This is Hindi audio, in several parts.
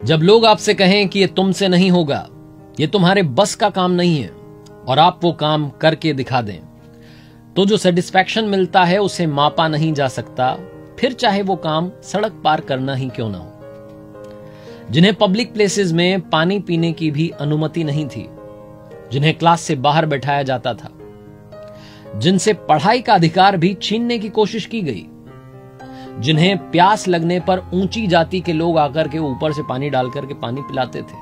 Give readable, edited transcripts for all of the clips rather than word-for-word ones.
जब लोग आपसे कहें कि ये तुमसे नहीं होगा, ये तुम्हारे बस का काम नहीं है, और आप वो काम करके दिखा दें, तो जो सेटिस्फैक्शन मिलता है उसे मापा नहीं जा सकता, फिर चाहे वो काम सड़क पार करना ही क्यों ना हो। जिन्हें पब्लिक प्लेसेस में पानी पीने की भी अनुमति नहीं थी, जिन्हें क्लास से बाहर बैठाया जाता था, जिनसे पढ़ाई का अधिकार भी छीनने की कोशिश की गई, जिन्हें प्यास लगने पर ऊंची जाति के लोग आकर के ऊपर से पानी डालकर के पानी पिलाते थे,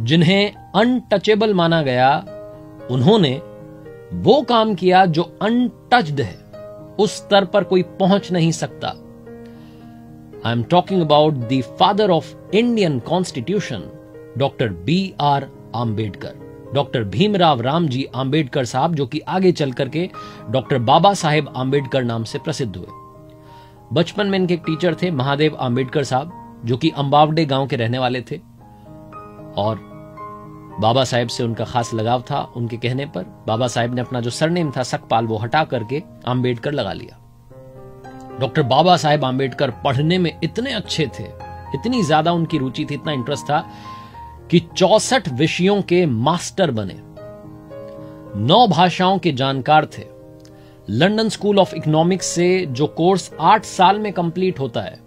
जिन्हें अनटचेबल माना गया, उन्होंने वो काम किया जो अनटच्ड है, उस स्तर पर कोई पहुंच नहीं सकता। I am talking about the father of Indian constitution, doctor B.R. Ambedkar, doctor Bhimrao Ramji Ambedkar साहब, जो कि आगे चल करके डॉक्टर बाबा साहेब आंबेडकर नाम से प्रसिद्ध हुए। बचपन में इनके एक टीचर थे महादेव आंबेडकर साहब, जो कि अंबावडे गांव के रहने वाले थे, और बाबा साहेब से उनका खास लगाव था। उनके कहने पर बाबा साहेब ने अपना जो सरनेम था सकपाल वो हटा करके आंबेडकर लगा लिया। डॉक्टर बाबा साहेब आंबेडकर पढ़ने में इतने अच्छे थे, इतनी ज्यादा उनकी रुचि थी, इतना इंटरेस्ट था कि 64 विषयों के मास्टर बने, 9 भाषाओं के जानकार थे। लंदन स्कूल ऑफ इकोनॉमिक्स से जो कोर्स 8 साल में कंप्लीट होता है,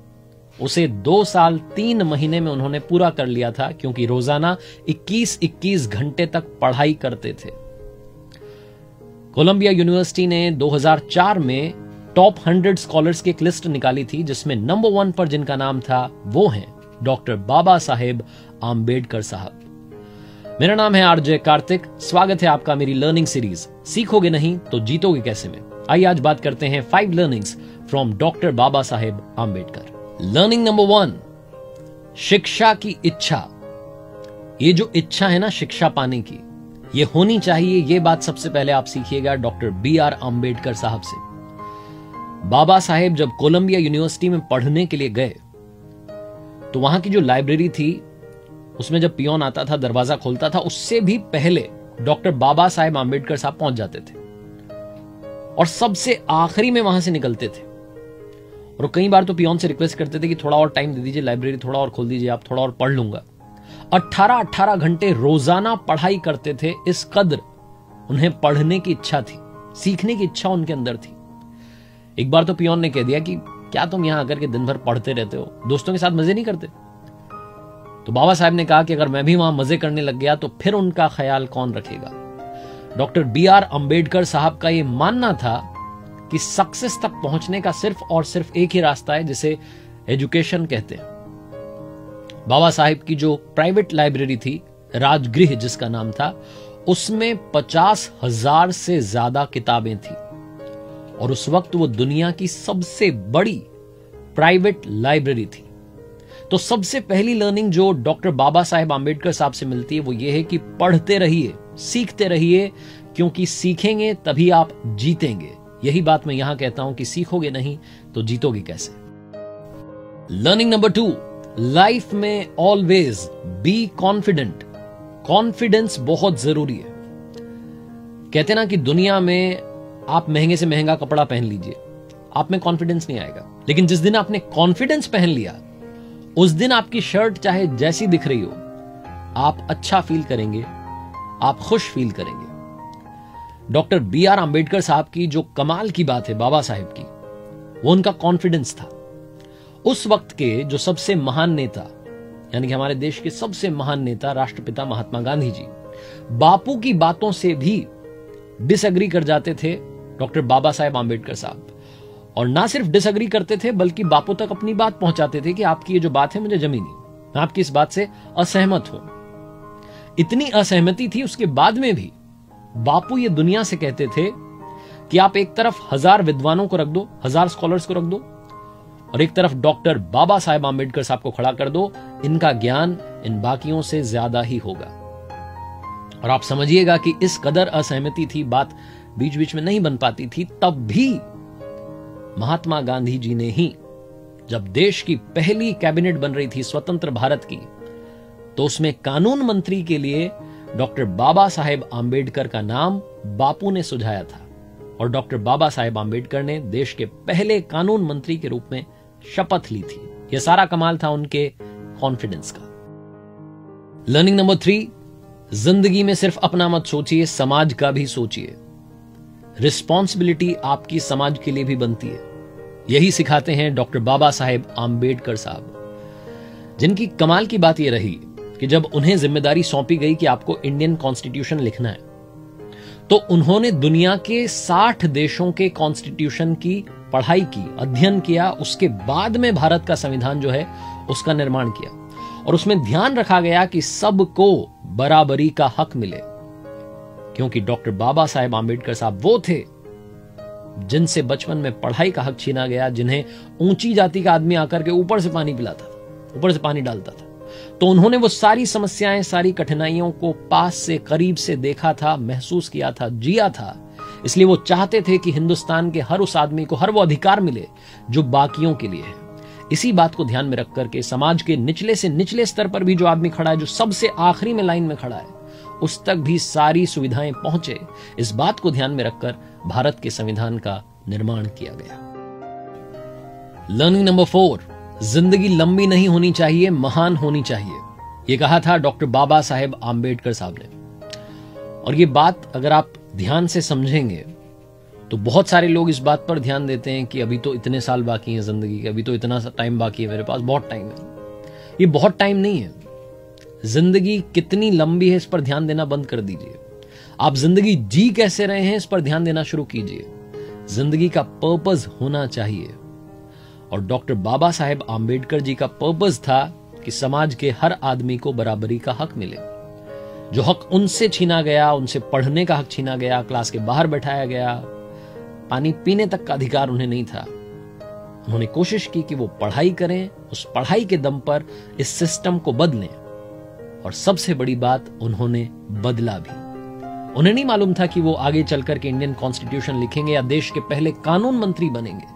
उसे 2 साल 3 महीने में उन्होंने पूरा कर लिया था, क्योंकि रोजाना 21-21 घंटे तक पढ़ाई करते थे। कोलंबिया यूनिवर्सिटी ने 2004 में टॉप 100 स्कॉलर्स की एक लिस्ट निकाली थी, जिसमें नंबर 1 पर जिनका नाम था वो हैं डॉक्टर बाबा साहेब आंबेडकर साहब। मेरा नाम है आरजे कार्तिक, स्वागत है आपका मेरी लर्निंग सीरीज सीखोगे नहीं तो जीतोगे कैसे में। आइए आज बात करते हैं 5 learnings from doctor Baba Saheb Ambedkar. Learning number 1, शिक्षा की इच्छा। ये जो इच्छा है ना शिक्षा पाने की, ये होनी चाहिए, ये बात सबसे पहले आप सीखिएगा डॉक्टर B.R. आंबेडकर साहब से। बाबा साहेब जब कोलंबिया यूनिवर्सिटी में पढ़ने के लिए गए, तो वहां की जो लाइब्रेरी थी, उसमें जब पियोन आता था, दरवाजा खोलता था, उससे भी पहले डॉक्टर बाबा साहेब आंबेडकर साहब पहुंच जाते थे और सबसे आखिरी में वहां से निकलते थे। और कई बार तो पियोन से रिक्वेस्ट करते थे कि थोड़ा और टाइम दे दीजिए, लाइब्रेरी थोड़ा और खोल दीजिए, आप थोड़ा और पढ़ लूंगा। 18-18 घंटे रोजाना पढ़ाई करते थे, इस कदर उन्हें पढ़ने की इच्छा थी, सीखने की इच्छा उनके अंदर थी। एक बार तो पियोन ने कह दिया कि क्या तुम यहां आकर के दिन भर पढ़ते रहते हो, दोस्तों के साथ मजे नहीं करते? तो बाबा साहब ने कहा कि अगर मैं भी वहां मजे करने लग गया तो फिर उनका ख्याल कौन रखेगा। Doctor B.R. आंबेडकर साहब का यह मानना था कि सक्सेस तक पहुंचने का सिर्फ और सिर्फ एक ही रास्ता है, जिसे एजुकेशन कहते हैं। बाबा साहिब की जो प्राइवेट लाइब्रेरी थी, राजगृह जिसका नाम था, उसमें 50,000 से ज्यादा किताबें थी, और उस वक्त वो दुनिया की सबसे बड़ी प्राइवेट लाइब्रेरी थी। तो सबसे पहली लर्निंग जो डॉक्टर बाबा साहेब आंबेडकर साहब से मिलती है वो ये है कि पढ़ते रहिए, सीखते रहिए, क्योंकि सीखेंगे तभी आप जीतेंगे। यही बात मैं यहां कहता हूं कि सीखोगे नहीं तो जीतोगे कैसे। लर्निंग नंबर 2, लाइफ में ऑलवेज बी कॉन्फिडेंट। कॉन्फिडेंस बहुत जरूरी है। कहते ना कि दुनिया में आप महंगे से महंगा कपड़ा पहन लीजिए, आप में कॉन्फिडेंस नहीं आएगा, लेकिन जिस दिन आपने कॉन्फिडेंस पहन लिया, उस दिन आपकी शर्ट चाहे जैसी दिख रही हो, आप अच्छा फील करेंगे, आप खुश फील करेंगे। Doctor B.R. आंबेडकर साहब की जो कमाल की बात है बाबा साहेब की, वो उनका कॉन्फिडेंस था। उस वक्त के जो सबसे महान नेता, यानी कि हमारे देश के सबसे महान नेता राष्ट्रपिता महात्मा गांधी जी, बापू की बातों से भी डिसएग्री कर जाते थे डॉक्टर बाबा साहेब आंबेडकर साहब। और ना सिर्फ डिसएग्री करते थे, बल्कि बापू तक अपनी बात पहुंचाते थे कि आपकी ये जो बात है मुझे जमी नहीं, मैं आपकी इस बात से असहमत हूं। इतनी असहमति थी, उसके बाद में भी बापू ये दुनिया से कहते थे कि आप एक तरफ 1000 विद्वानों को रख दो, 1000 स्कॉलर्स को रख दो, और एक तरफ डॉक्टर बाबा साहेब आंबेडकर साहब को खड़ा कर दो, इनका ज्ञान इन बाकियों से ज्यादा ही होगा। और आप समझिएगा कि इस कदर असहमति थी, बात बीच बीच में नहीं बन पाती थी, तब भी महात्मा गांधी जी ने ही, जब देश की पहली कैबिनेट बन रही थी स्वतंत्र भारत की, तो उसमें कानून मंत्री के लिए डॉक्टर बाबा साहेब आंबेडकर का नाम बापू ने सुझाया था, और डॉक्टर बाबा साहेब आंबेडकर ने देश के पहले कानून मंत्री के रूप में शपथ ली थी। यह सारा कमाल था उनके कॉन्फिडेंस का। लर्निंग नंबर 3, जिंदगी में सिर्फ अपना मत सोचिए, समाज का भी सोचिए। रिस्पॉन्सिबिलिटी आपकी समाज के लिए भी बनती है। यही सिखाते हैं डॉक्टर बाबा साहेब आम्बेडकर साहब, जिनकी कमाल की बात यह रही कि जब उन्हें जिम्मेदारी सौंपी गई कि आपको इंडियन कॉन्स्टिट्यूशन लिखना है, तो उन्होंने दुनिया के 60 देशों के कॉन्स्टिट्यूशन की पढ़ाई की, अध्ययन किया। उसके बाद में भारत का संविधान जो है उसका निर्माण किया, और उसमें ध्यान रखा गया कि सबको बराबरी का हक मिले, क्योंकि डॉक्टर बाबा साहेब आम्बेडकर साहब वो थे जिनसे बचपन में पढ़ाई का हक छीना गया, जिन्हें ऊंची जाति का आदमी आकर के ऊपर से पानी पिलाता था, ऊपर से पानी डालता था। तो उन्होंने वो सारी समस्याएं, सारी कठिनाइयों को पास से, करीब से देखा था, महसूस किया था, जिया था। इसलिए वो चाहते थे कि हिंदुस्तान के हर उस आदमी को हर वो अधिकार मिले जो बाकियों के लिए है। इसी बात को ध्यान में रख करके समाज के निचले से निचले स्तर पर भी जो आदमी खड़ा है, जो सबसे आखिरी में लाइन में खड़ा है, उस तक भी सारी सुविधाएं पहुंचे, इस बात को ध्यान में रखकर भारत के संविधान का निर्माण किया गया। लर्निंग नंबर 4, जिंदगी लंबी नहीं होनी चाहिए, महान होनी चाहिए। यह कहा था डॉक्टर बाबा साहेब आम्बेडकर साहब ने। और ये बात अगर आप ध्यान से समझेंगे तो बहुत सारे लोग इस बात पर ध्यान देते हैं कि अभी तो इतने साल बाकी हैं जिंदगी के, अभी तो इतना टाइम बाकी है, मेरे पास बहुत टाइम है। ये बहुत टाइम नहीं है। जिंदगी कितनी लंबी है इस पर ध्यान देना बंद कर दीजिए। आप जिंदगी जी कैसे रहे हैं इस पर ध्यान देना शुरू कीजिए। जिंदगी का पर्पस होना चाहिए, और डॉक्टर बाबा साहेब आम्बेडकर जी का पर्पस था कि समाज के हर आदमी को बराबरी का हक मिले। जो हक उनसे छीना गया, उनसे पढ़ने का हक छीना गया, क्लास के बाहर बैठाया गया, पानी पीने तक का अधिकार उन्हें नहीं था, उन्होंने कोशिश की कि वो पढ़ाई करें, उस पढ़ाई के दम पर इस सिस्टम को बदलें। और सबसे बड़ी बात, उन्होंने बदला भी। उन्हें नहीं मालूम था कि वो आगे चलकर के इंडियन कॉन्स्टिट्यूशन लिखेंगे या देश के पहले कानून मंत्री बनेंगे,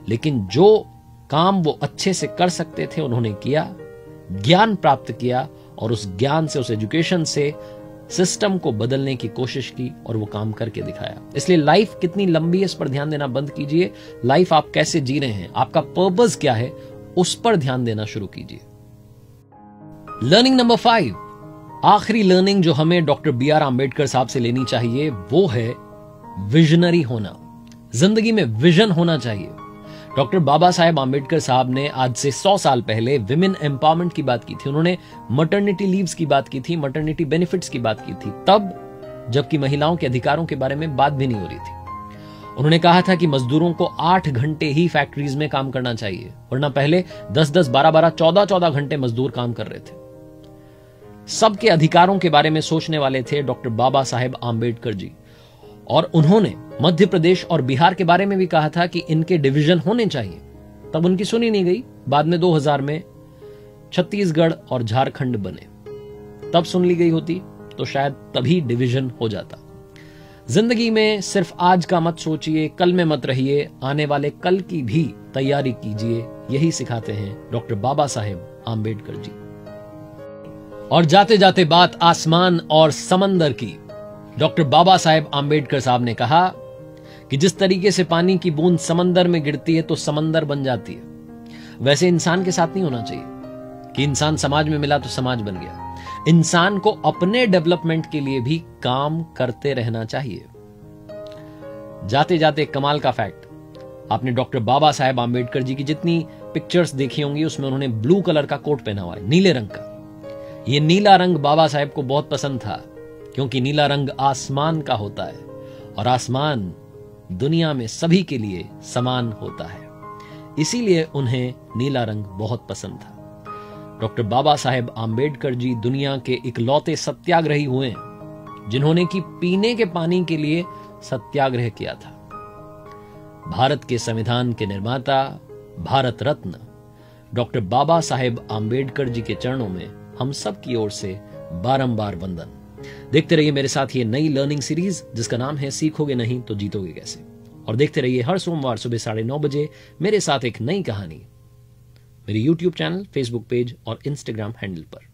लेकिन जो काम वो अच्छे से कर सकते थे उन्होंने किया, ज्ञान प्राप्त किया, और उस ज्ञान से, उस एजुकेशन से सिस्टम को बदलने की कोशिश की, और वो काम करके दिखाया। इसलिए लाइफ कितनी लंबी है इस पर ध्यान देना बंद कीजिए। लाइफ आप कैसे जी रहे हैं, आपका पर्पस क्या है, उस पर ध्यान देना शुरू कीजिए। लर्निंग नंबर 5, आखिरी लर्निंग जो हमें डॉक्टर BR आम्बेडकर साहब से लेनी चाहिए, वो है विजनरी होना। जिंदगी में विजन होना चाहिए। डॉक्टर बाबा साहेब आम्बेडकर साहब ने आज से 100 साल पहले विमेन एम्पावरमेंट की बात की थी। उन्होंने मटर्निटी लीव्स की बात की थी, मटर्निटी बेनिफिट्स की बात की थी, तब जबकि महिलाओं के अधिकारों के बारे में बात भी नहीं हो रही थी। उन्होंने कहा था कि मजदूरों को 8 घंटे ही फैक्ट्रीज में काम करना चाहिए, वरना पहले 10-10, 12-12, 14-14 घंटे मजदूर काम कर रहे थे। सबके अधिकारों के बारे में सोचने वाले थे डॉक्टर बाबा साहेब आम्बेडकर जी, और उन्होंने मध्य प्रदेश और बिहार के बारे में भी कहा था कि इनके डिवीजन होने चाहिए। तब उनकी सुनी नहीं गई। बाद में 2000 में छत्तीसगढ़ और झारखंड बने, तब सुन ली गई होती तो शायद तभी डिवीजन हो जाता। जिंदगी में सिर्फ आज का मत सोचिए, कल में मत रहिए, आने वाले कल की भी तैयारी कीजिए। यही सिखाते हैं डॉक्टर बाबा साहेब आम्बेडकर जी। और जाते जाते बात आसमान और समंदर की। डॉक्टर बाबा साहेब आम्बेडकर साहब ने कहा कि जिस तरीके से पानी की बूंद समंदर में गिरती है तो समंदर बन जाती है, वैसे इंसान के साथ नहीं होना चाहिए कि इंसान समाज में मिला तो समाज बन गया। इंसान को अपने डेवलपमेंट के लिए भी काम करते रहना चाहिए। जाते जाते कमाल का फैक्ट, आपने डॉक्टर बाबा साहेब आम्बेडकर जी की जितनी पिक्चर्स देखी होंगी उसमें उन्होंने ब्लू कलर का कोट पहना हुआ है, नीले रंग का। यह नीला रंग बाबा साहेब को बहुत पसंद था, क्योंकि नीला रंग आसमान का होता है, और आसमान दुनिया में सभी के लिए समान होता है, इसीलिए उन्हें नीला रंग बहुत पसंद था। डॉक्टर बाबा साहेब आम्बेडकर जी दुनिया के इकलौते सत्याग्रही हुए जिन्होंने कि पीने के पानी के लिए सत्याग्रह किया था। भारत के संविधान के निर्माता, भारत रत्न डॉक्टर बाबा साहेब आम्बेडकर जी के चरणों में हम सब की ओर से बारंबार वंदन। देखते रहिए मेरे साथ ये नई लर्निंग सीरीज जिसका नाम है सीखोगे नहीं तो जीतोगे कैसे, और देखते रहिए हर सोमवार सुबह 9:30 बजे मेरे साथ एक नई कहानी, मेरे YouTube चैनल, Facebook पेज और Instagram हैंडल पर।